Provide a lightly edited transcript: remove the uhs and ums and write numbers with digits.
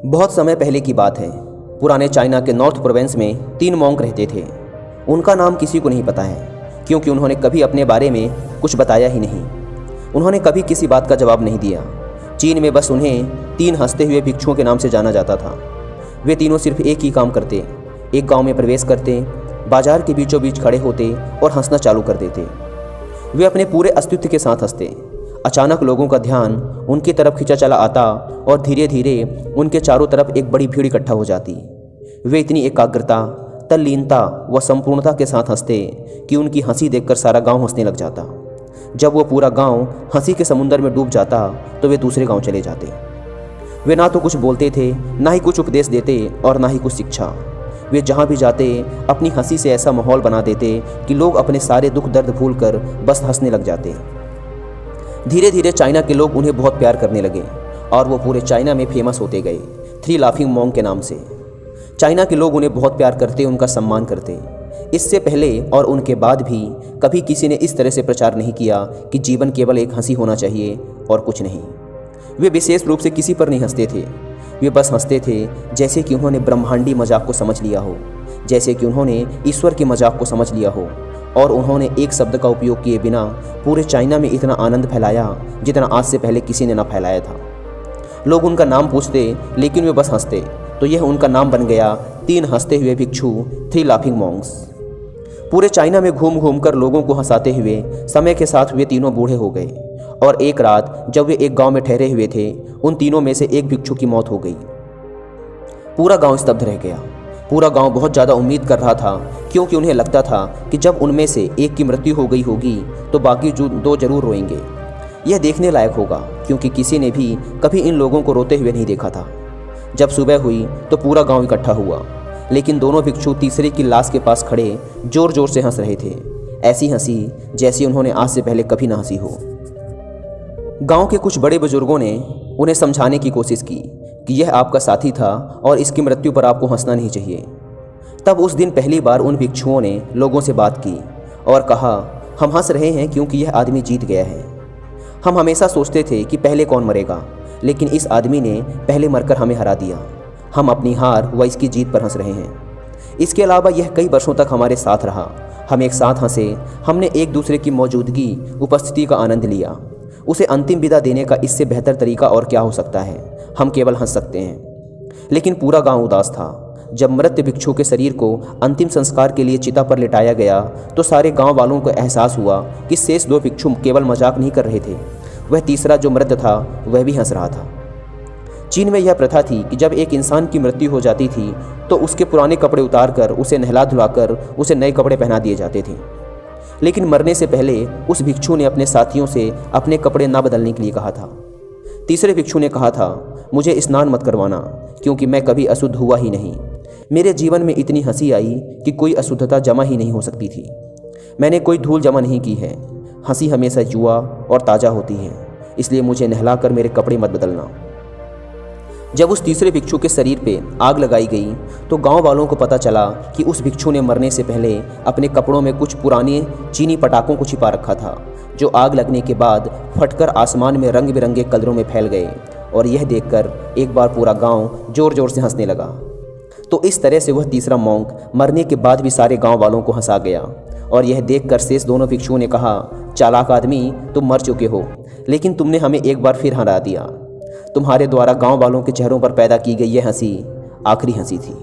बहुत समय पहले की बात है। पुराने चाइना के नॉर्थ प्रोविंस में 3 मॉन्क रहते थे। उनका नाम किसी को नहीं पता है, क्योंकि उन्होंने कभी अपने बारे में कुछ बताया ही नहीं। उन्होंने कभी किसी बात का जवाब नहीं दिया। चीन में बस उन्हें 3 हंसते हुए भिक्षुओं के नाम से जाना जाता था। वे तीनों सिर्फ एक ही काम करते, एक गांव में प्रवेश करते, बाजार के बीचों बीच खड़े होते और हंसना चालू कर देते। वे अपने पूरे अस्तित्व के साथ हंसते। अचानक लोगों का ध्यान उनकी तरफ खींचा चला आता और धीरे धीरे उनके चारों तरफ एक बड़ी भीड़ इकट्ठा हो जाती। वे इतनी एकाग्रता, तल्लीनता व संपूर्णता के साथ हंसते कि उनकी हंसी देखकर सारा गांव हंसने लग जाता। जब वो पूरा गांव हंसी के समुंदर में डूब जाता तो वे दूसरे गांव चले जाते। वे ना तो कुछ बोलते थे, ना ही कुछ उपदेश देते और ना ही कुछ शिक्षा। वे जहाँ भी जाते अपनी हंसी से ऐसा माहौल बना देते कि लोग अपने सारे दुख दर्द भूलकर बस हंसने लग जाते। धीरे धीरे चाइना के लोग उन्हें बहुत प्यार करने लगे और वो पूरे चाइना में फेमस होते गए 3 लाफिंग मॉन्क के नाम से। चाइना के लोग उन्हें बहुत प्यार करते, उनका सम्मान करते। इससे पहले और उनके बाद भी कभी किसी ने इस तरह से प्रचार नहीं किया कि जीवन केवल एक हंसी होना चाहिए और कुछ नहीं। वे विशेष रूप से किसी पर नहीं हंसते थे। वे बस हंसते थे जैसे कि उन्होंने ब्रह्मांडी मजाक को समझ लिया हो, जैसे कि उन्होंने ईश्वर के मजाक को समझ लिया हो, और उन्होंने एक शब्द का उपयोग किए बिना पूरे चाइना में इतना आनंद फैलाया जितना आज से पहले किसी ने ना फैलाया था। लोग उनका नाम पूछते लेकिन वे बस हंसते, तो यह उनका नाम बन गया 3 हंसते हुए भिक्षु, 3 लाफिंग मॉन्क्स। पूरे चाइना में घूम घूम कर लोगों को हंसाते हुए समय के साथ वे तीनों बूढ़े हो गए और एक रात जब वे एक गांव में ठहरे हुए थे, उन तीनों में से एक भिक्षु की मौत हो गई। पूरा गांव स्तब्ध रह गया। पूरा गांव बहुत ज़्यादा उम्मीद कर रहा था, क्योंकि उन्हें लगता था कि जब उनमें से एक की मृत्यु हो गई होगी तो बाकी जो 2 जरूर रोएंगे। यह देखने लायक होगा, क्योंकि किसी ने भी कभी इन लोगों को रोते हुए नहीं देखा था। जब सुबह हुई तो पूरा गांव इकट्ठा हुआ, लेकिन दोनों भिक्षु तीसरे की लाश के पास खड़े जोर जोर से हंस रहे थे। ऐसी हंसी जैसी उन्होंने आज से पहले कभी ना हंसी हो। गांव के कुछ बड़े बुजुर्गों ने उन्हें समझाने की कोशिश की कि यह आपका साथी था और इसकी मृत्यु पर आपको हंसना नहीं चाहिए। तब उस दिन पहली बार उन भिक्षुओं ने लोगों से बात की और कहा, हम हंस रहे हैं क्योंकि यह आदमी जीत गया है। हम हमेशा सोचते थे कि पहले कौन मरेगा, लेकिन इस आदमी ने पहले मरकर हमें हरा दिया। हम अपनी हार व इसकी जीत पर हंस रहे हैं। इसके अलावा यह कई वर्षों तक हमारे साथ रहा। हम एक साथ हंसे, हमने एक दूसरे की मौजूदगी, उपस्थिति का आनंद लिया। उसे अंतिम विदा देने का इससे बेहतर तरीका और क्या हो सकता है। हम केवल हंस सकते हैं। लेकिन पूरा गांव उदास था। जब मृत भिक्षु के शरीर को अंतिम संस्कार के लिए चिता पर लिटाया गया तो सारे गांव वालों को एहसास हुआ कि शेष 2 भिक्षु केवल मजाक नहीं कर रहे थे, वह तीसरा जो मृत था वह भी हंस रहा था। चीन में यह प्रथा थी कि जब एक इंसान की मृत्यु हो जाती थी तो उसके पुराने कपड़े उतारकर उसे नहला धुलाकर उसे नए कपड़े पहना दिए जाते थे। लेकिन मरने से पहले उस भिक्षु ने अपने साथियों से अपने कपड़े ना बदलने के लिए कहा था। तीसरे भिक्षु ने कहा था, मुझे स्नान मत करवाना, क्योंकि मैं कभी अशुद्ध हुआ ही नहीं। मेरे जीवन में इतनी हंसी आई कि कोई अशुद्धता जमा ही नहीं हो सकती थी। मैंने कोई धूल जमा नहीं की है। हंसी हमेशा युवा और ताज़ा होती है, इसलिए मुझे नहलाकर मेरे कपड़े मत बदलना। जब उस तीसरे भिक्षु के शरीर पे आग लगाई गई तो गांव वालों को पता चला कि उस भिक्षु ने मरने से पहले अपने कपड़ों में कुछ पुराने चीनी पटाखों को छिपा रखा था, जो आग लगने के बाद फटकर आसमान में रंग बिरंगे कलरों में फैल गए। और यह देखकर एक बार पूरा गांव जोर जोर से हंसने लगा। तो इस तरह से वह तीसरा मॉन्क मरने के बाद भी सारे गांव वालों को हंसा गया। और यह देखकर शेष दोनों भिक्षुओं ने कहा, चालाक आदमी, तुम मर चुके हो, लेकिन तुमने हमें एक बार फिर हरा दिया। तुम्हारे द्वारा गांव वालों के चेहरों पर पैदा की गई यह हंसी आखिरी हंसी थी।